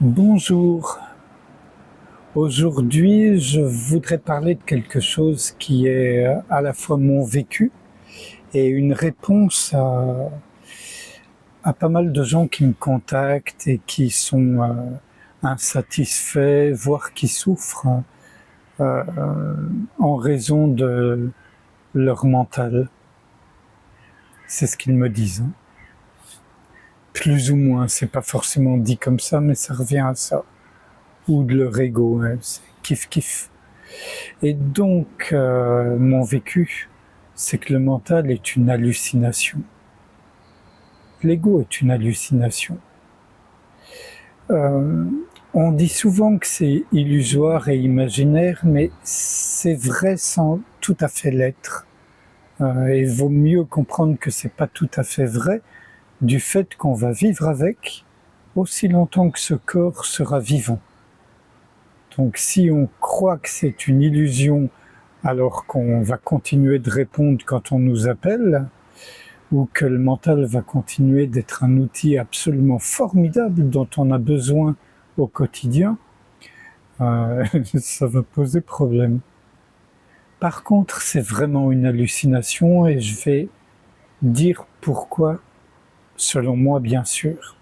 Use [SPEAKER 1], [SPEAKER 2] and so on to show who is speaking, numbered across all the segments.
[SPEAKER 1] Bonjour, aujourd'hui je voudrais parler de quelque chose qui est à la fois mon vécu et une réponse à pas mal de gens qui me contactent et qui sont insatisfaits, voire qui souffrent euh, en raison de leur mental. C'est ce qu'ils me disent, hein. Plus ou moins, c'est pas forcément dit comme ça, mais ça revient à ça. Ou de leur ego, hein, c'est kiff kiff. Et donc, mon vécu, c'est que le mental est une hallucination. L'ego est une hallucination. Euh, on dit souvent que c'est illusoire et imaginaire, mais c'est vrai sans tout à fait l'être. Et il vaut mieux comprendre que c'est pas tout à fait vrai, du fait qu'on va vivre avec aussi longtemps que ce corps sera vivant. Donc si on croit que c'est une illusion alors qu'on va continuer de répondre quand on nous appelle, ou que le mental va continuer d'être un outil absolument formidable dont on a besoin au quotidien, ça va poser problème. Par contre, c'est vraiment une hallucination et je vais dire pourquoi, selon moi bien sûr.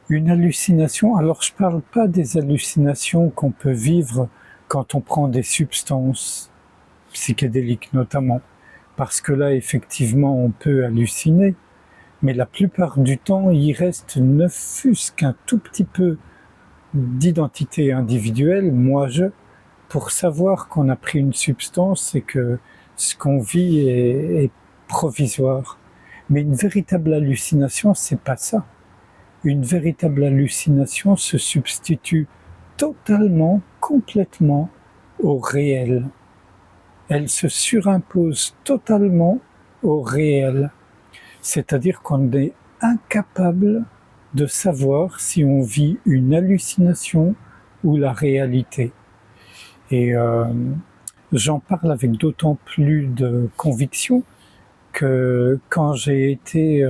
[SPEAKER 1] Une hallucination, alors je ne parle pas des hallucinations qu'on peut vivre quand on prend des substances psychédéliques notamment, parce que là effectivement on peut halluciner, mais la plupart du temps il reste ne fût-ce qu'un tout petit peu d'identité individuelle, moi-je, pour savoir qu'on a pris une substance et que ce qu'on vit est provisoire. Mais une véritable hallucination, c'est pas ça. Une véritable hallucination se substitue totalement, complètement au réel. Elle se surimpose totalement au réel. C'est-à-dire qu'on est incapable de savoir si on vit une hallucination ou la réalité. Et j'en parle avec d'autant plus de conviction que quand j'ai été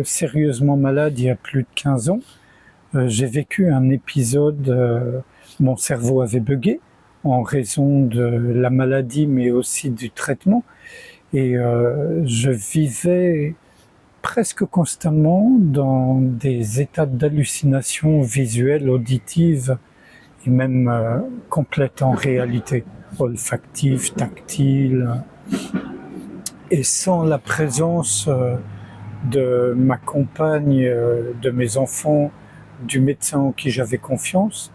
[SPEAKER 1] sérieusement malade il y a plus de 15 ans, j'ai vécu un épisode, mon cerveau avait bugué en raison de la maladie mais aussi du traitement et je vivais presque constamment dans des états d'hallucination visuelle, auditive et même complète en réalité, olfactive, tactile, et sans la présence de ma compagne, de mes enfants, du médecin en qui j'avais confiance,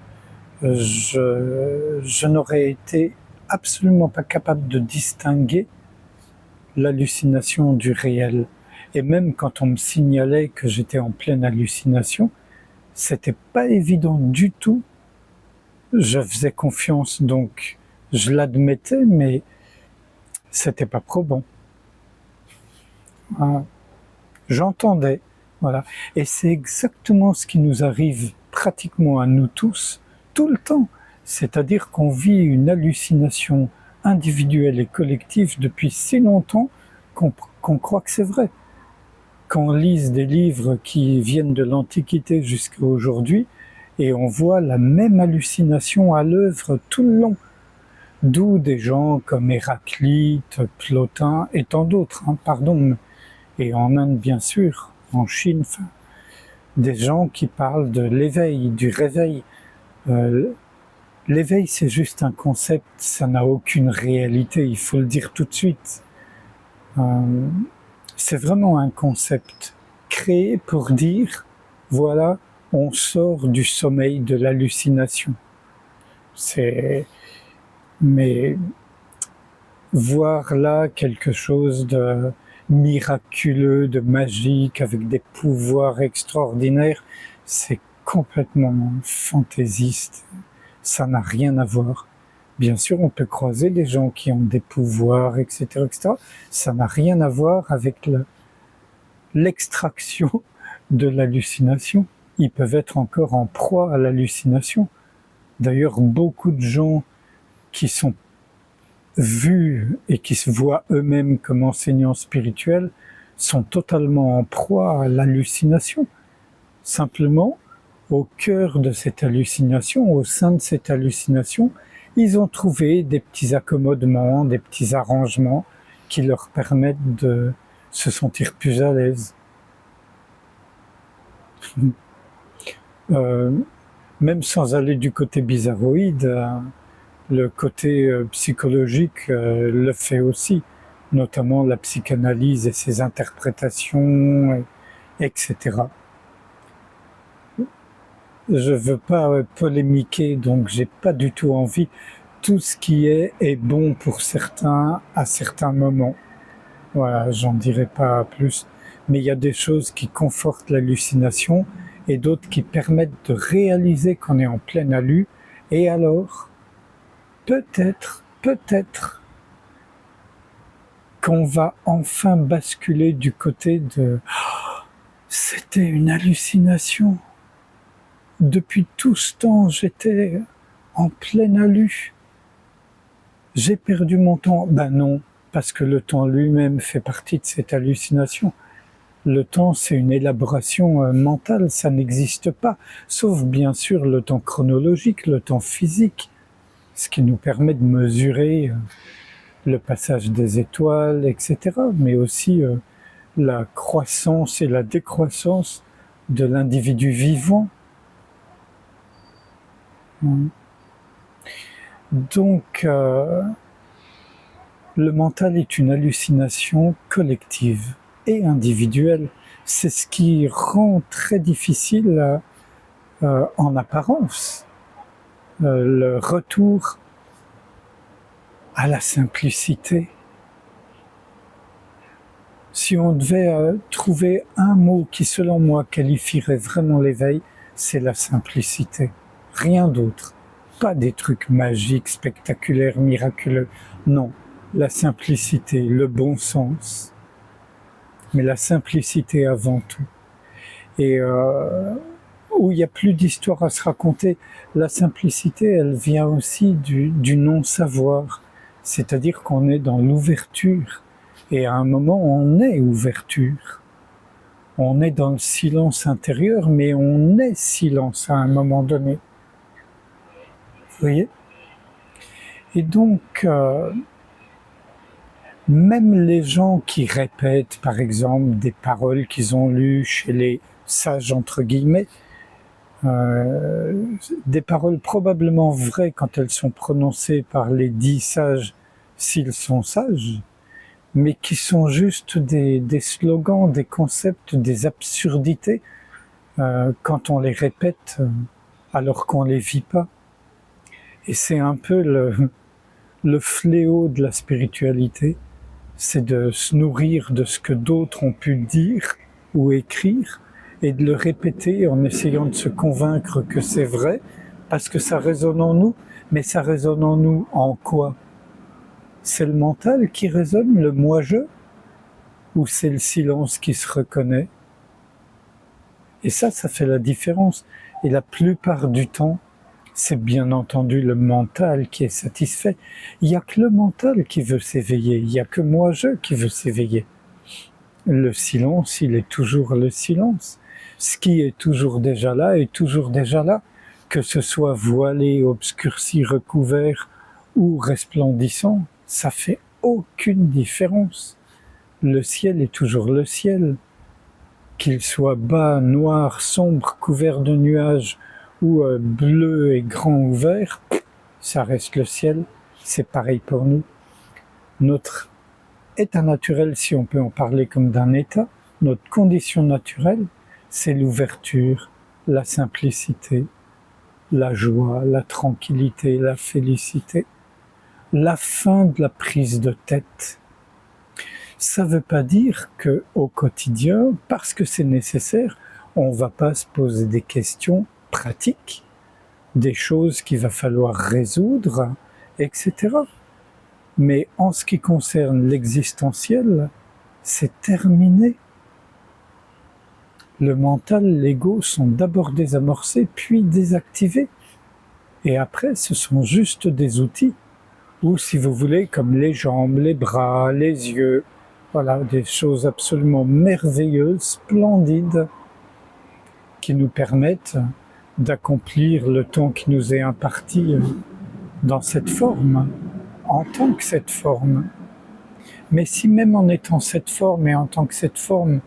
[SPEAKER 1] je n'aurais été absolument pas capable de distinguer l'hallucination du réel. Et même quand on me signalait que j'étais en pleine hallucination, c'était pas évident du tout. Je faisais confiance, donc je l'admettais, mais c'était pas probant. Hein. J'entendais, voilà. Et c'est exactement ce qui nous arrive pratiquement à nous tous, tout le temps. C'est-à-dire qu'on vit une hallucination individuelle et collective depuis si longtemps qu'on croit que c'est vrai. Qu'on lise des livres qui viennent de l'Antiquité jusqu'à aujourd'hui, et on voit la même hallucination à l'œuvre tout le long. D'où des gens comme Héraclite, Plotin et tant d'autres, hein, pardon, et en Inde bien sûr, en Chine, enfin, des gens qui parlent de l'éveil, du réveil. Euh, L'éveil, c'est juste un concept, ça n'a aucune réalité, il faut le dire tout de suite. C'est vraiment un concept créé pour dire, voilà, on sort du sommeil de l'hallucination. Mais voir là quelque chose de miraculeux, de magique, avec des pouvoirs extraordinaires, c'est complètement fantaisiste. Ça n'a rien à voir. Bien sûr, on peut croiser des gens qui ont des pouvoirs, etc., etc. Ça n'a rien à voir avec l'extraction de l'hallucination. Ils peuvent être encore en proie à l'hallucination. D'ailleurs, beaucoup de gens qui sont vus et qui se voient eux-mêmes comme enseignants spirituels sont totalement en proie à l'hallucination. Simplement, au cœur de cette hallucination, au sein de cette hallucination, ils ont trouvé des petits accommodements, des petits arrangements qui leur permettent de se sentir plus à l'aise. Même sans aller du côté bizarroïde, le côté psychologique le fait aussi, notamment la psychanalyse et ses interprétations, etc. Je veux pas polémiquer, donc j'ai pas du tout envie. Tout ce qui est bon pour certains à certains moments. Voilà, j'en dirai pas plus. Mais il y a des choses qui confortent l'hallucination et d'autres qui permettent de réaliser qu'on est en pleine halu. Et alors, peut-être qu'on va enfin basculer du côté de c'était une hallucination. Depuis tout ce temps, j'étais en pleine halu. J'ai perdu mon temps. Ben non, parce que le temps lui-même fait partie de cette hallucination. Le temps, c'est une élaboration mentale, ça n'existe pas, sauf bien sûr le temps chronologique, le temps physique, ce qui nous permet de mesurer le passage des étoiles, etc., mais aussi la croissance et la décroissance de l'individu vivant. Donc, le mental est une hallucination collective et individuelle. C'est ce qui rend très difficile en apparence le retour à la simplicité. Si on devait trouver un mot qui, selon moi, qualifierait vraiment l'éveil, c'est la simplicité. Rien d'autre. Pas des trucs magiques, spectaculaires, miraculeux. Non, la simplicité, le bon sens. Mais la simplicité avant tout. Et où il n'y a plus d'histoire à se raconter, la simplicité, elle vient aussi du non-savoir. C'est-à-dire qu'on est dans l'ouverture. Et à un moment, on est ouverture. On est dans le silence intérieur, mais on est silence à un moment donné. Vous voyez ? Et donc, même les gens qui répètent, par exemple, des paroles qu'ils ont lues chez les sages, entre guillemets, des paroles probablement vraies quand elles sont prononcées par les 10 sages, s'ils sont sages, mais qui sont juste des slogans, des concepts, des absurdités, quand on les répète alors qu'on les vit pas. Et c'est un peu le fléau de la spiritualité, c'est de se nourrir de ce que d'autres ont pu dire ou écrire et de le répéter en essayant de se convaincre que c'est vrai, parce que ça résonne en nous. Mais ça résonne en nous en quoi ? C'est le mental qui résonne, le moi-je, ou c'est le silence qui se reconnaît ? Et ça fait la différence. Et la plupart du temps, c'est bien entendu le mental qui est satisfait. Il n'y a que le mental qui veut s'éveiller, il n'y a que moi-je qui veut s'éveiller. Le silence, il est toujours le silence. Ce qui est toujours déjà là est toujours déjà là, que ce soit voilé, obscurci, recouvert ou resplendissant, ça fait aucune différence. Le ciel est toujours le ciel. Qu'il soit bas, noir, sombre, couvert de nuages, ou bleu et grand ouvert, ça reste le ciel, c'est pareil pour nous. Notre état naturel, si on peut en parler comme d'un état, notre condition naturelle, c'est l'ouverture, la simplicité, la joie, la tranquillité, la félicité, la fin de la prise de tête. Ça ne veut pas dire qu'au quotidien, parce que c'est nécessaire, on ne va pas se poser des questions pratiques, des choses qu'il va falloir résoudre, etc. Mais en ce qui concerne l'existentiel, c'est terminé. Le mental, l'ego sont d'abord désamorcés, puis désactivés. Et après, ce sont juste des outils, ou si vous voulez, comme les jambes, les bras, les yeux, voilà, des choses absolument merveilleuses, splendides, qui nous permettent d'accomplir le temps qui nous est imparti dans cette forme, en tant que cette forme. Mais si même en étant cette forme et en tant que cette forme,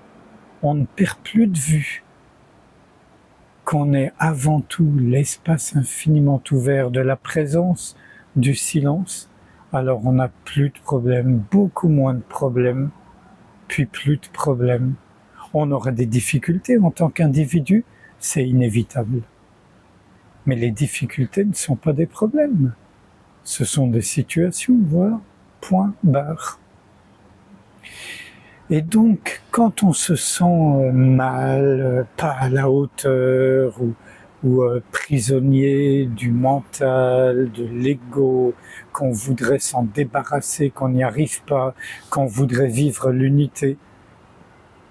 [SPEAKER 1] on ne perd plus de vue qu'on est avant tout l'espace infiniment ouvert de la présence, du silence, alors on n'a plus de problèmes, beaucoup moins de problèmes, puis plus de problèmes. On aura des difficultés en tant qu'individu, c'est inévitable. Mais les difficultés ne sont pas des problèmes. Ce sont des situations, voilà, point barre. Et donc, quand on se sent mal, pas à la hauteur, ou prisonnier du mental, de l'ego, qu'on voudrait s'en débarrasser, qu'on n'y arrive pas, qu'on voudrait vivre l'unité,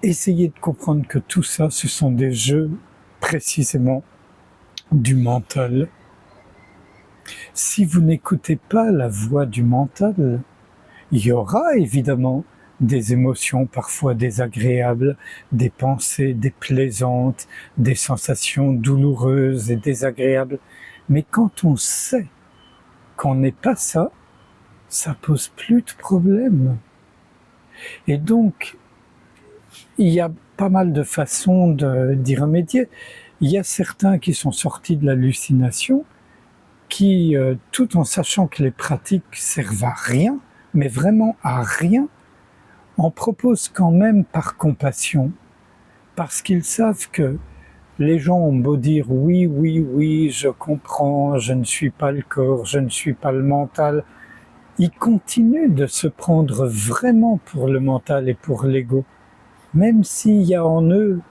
[SPEAKER 1] essayez de comprendre que tout ça, ce sont des jeux précisément du mental. Si vous n'écoutez pas la voix du mental, il y aura évidemment des émotions parfois désagréables, des pensées déplaisantes, des sensations douloureuses et désagréables. Mais quand on sait qu'on n'est pas ça, ça pose plus de problème. Et donc, il y a pas mal de façons d'y remédier. Il y a certains qui sont sortis de l'hallucination, qui, tout en sachant que les pratiques servent à rien, mais vraiment à rien, en proposent quand même par compassion, parce qu'ils savent que les gens ont beau dire oui, oui, oui, je comprends, je ne suis pas le corps, je ne suis pas le mental, ils continuent de se prendre vraiment pour le mental et pour l'ego, même s'il y a en eux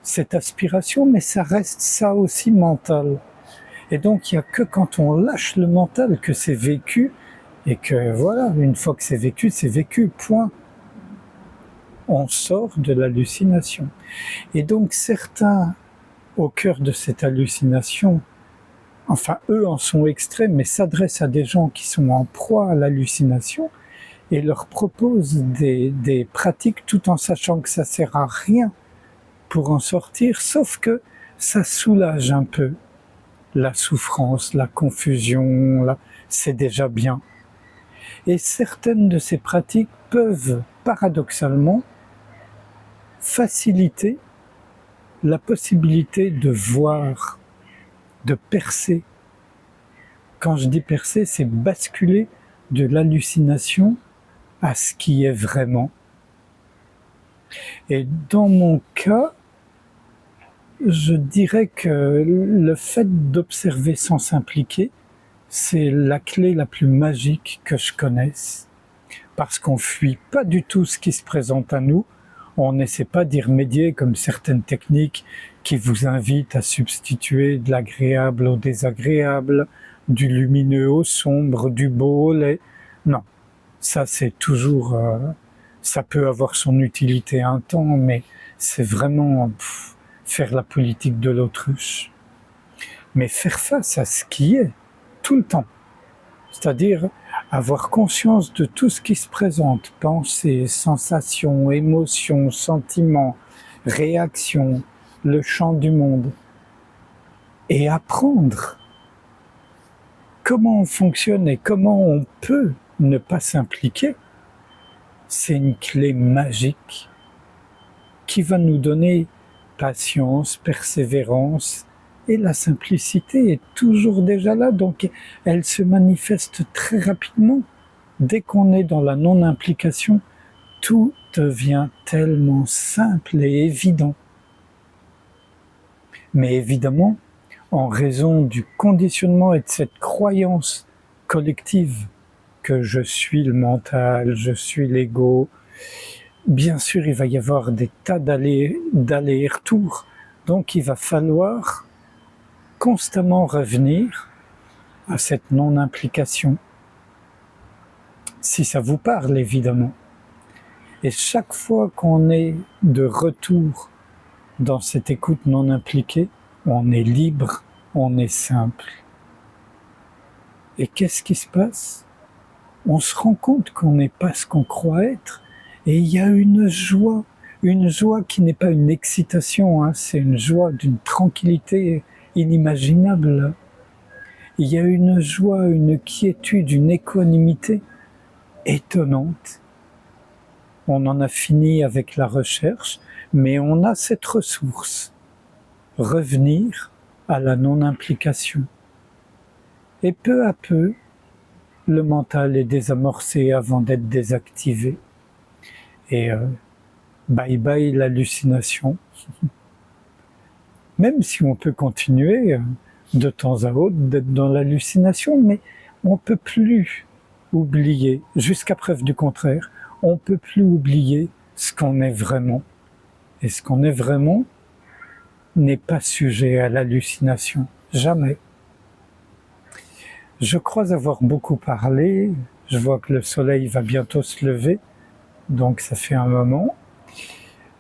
[SPEAKER 1] cette aspiration, mais ça reste ça aussi mental. Et donc il n'y a que quand on lâche le mental que c'est vécu, et que voilà, une fois que c'est vécu, point. On sort de l'hallucination. Et donc certains, au cœur de cette hallucination, enfin eux en sont extraits, mais s'adressent à des gens qui sont en proie à l'hallucination et leur proposent des pratiques tout en sachant que ça sert à rien pour en sortir, sauf que ça soulage un peu la souffrance, la confusion, c'est déjà bien. Et certaines de ces pratiques peuvent, paradoxalement, faciliter la possibilité de voir, de percer. Quand je dis percer, c'est basculer de l'hallucination à ce qui est vraiment. Et dans mon cas, je dirais que le fait d'observer sans s'impliquer, c'est la clé la plus magique que je connaisse, parce qu'on fuit pas du tout ce qui se présente à nous, on n'essaie pas d'y remédier comme certaines techniques qui vous invitent à substituer de l'agréable au désagréable, du lumineux au sombre, du beau au laid. Non, ça c'est toujours, ça peut avoir son utilité un temps, mais c'est vraiment faire la politique de l'autruche. Mais faire face à ce qui est, tout le temps. C'est-à-dire avoir conscience de tout ce qui se présente, pensées, sensations, émotions, sentiments, réactions, le champ du monde, et apprendre comment on fonctionne et comment on peut ne pas s'impliquer. C'est une clé magique qui va nous donner patience, persévérance, et la simplicité est toujours déjà là, donc elle se manifeste très rapidement. Dès qu'on est dans la non-implication, tout devient tellement simple et évident. Mais évidemment, en raison du conditionnement et de cette croyance collective que je suis le mental, je suis l'ego, bien sûr il va y avoir des tas d'allers-retours, donc il va falloir constamment revenir à cette non-implication, si ça vous parle évidemment. Et chaque fois qu'on est de retour dans cette écoute non impliquée, on est libre, on est simple. Et qu'est-ce qui se passe? On se rend compte qu'on n'est pas ce qu'on croit être, et il y a une joie qui n'est pas une excitation, c'est une joie d'une tranquillité inimaginable. Il y a une joie, une quiétude, une équanimité étonnante. On en a fini avec la recherche, mais on a cette ressource. Revenir à la non-implication. Et peu à peu, le mental est désamorcé avant d'être désactivé. Et bye bye l'hallucination. Même si on peut continuer de temps à autre d'être dans l'hallucination, mais on ne peut plus oublier, jusqu'à preuve du contraire, on ne peut plus oublier ce qu'on est vraiment. Et ce qu'on est vraiment n'est pas sujet à l'hallucination, jamais. Je crois avoir beaucoup parlé, je vois que le soleil va bientôt se lever, donc ça fait un moment.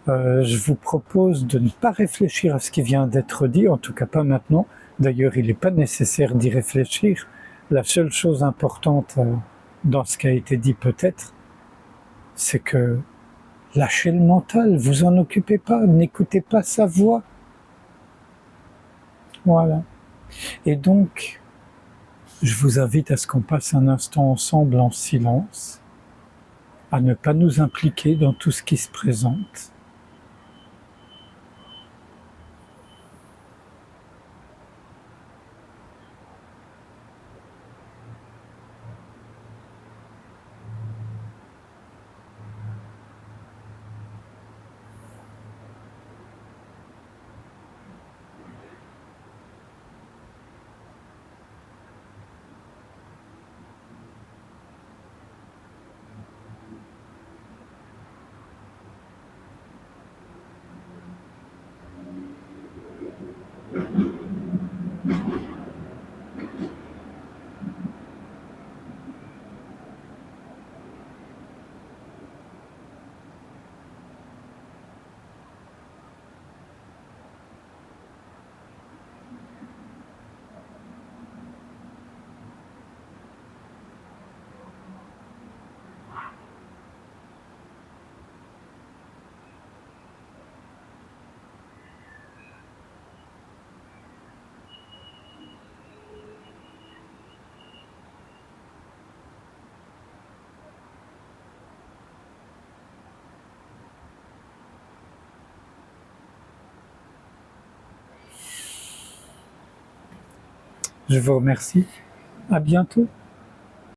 [SPEAKER 1] Je vous propose de ne pas réfléchir à ce qui vient d'être dit, en tout cas pas maintenant. D'ailleurs, il n'est pas nécessaire d'y réfléchir. La seule chose importante dans ce qui a été dit peut-être, c'est que lâchez le mental, vous en occupez pas, n'écoutez pas sa voix. Voilà. Et donc, je vous invite à ce qu'on passe un instant ensemble en silence, à ne pas nous impliquer dans tout ce qui se présente. Je vous remercie. À bientôt.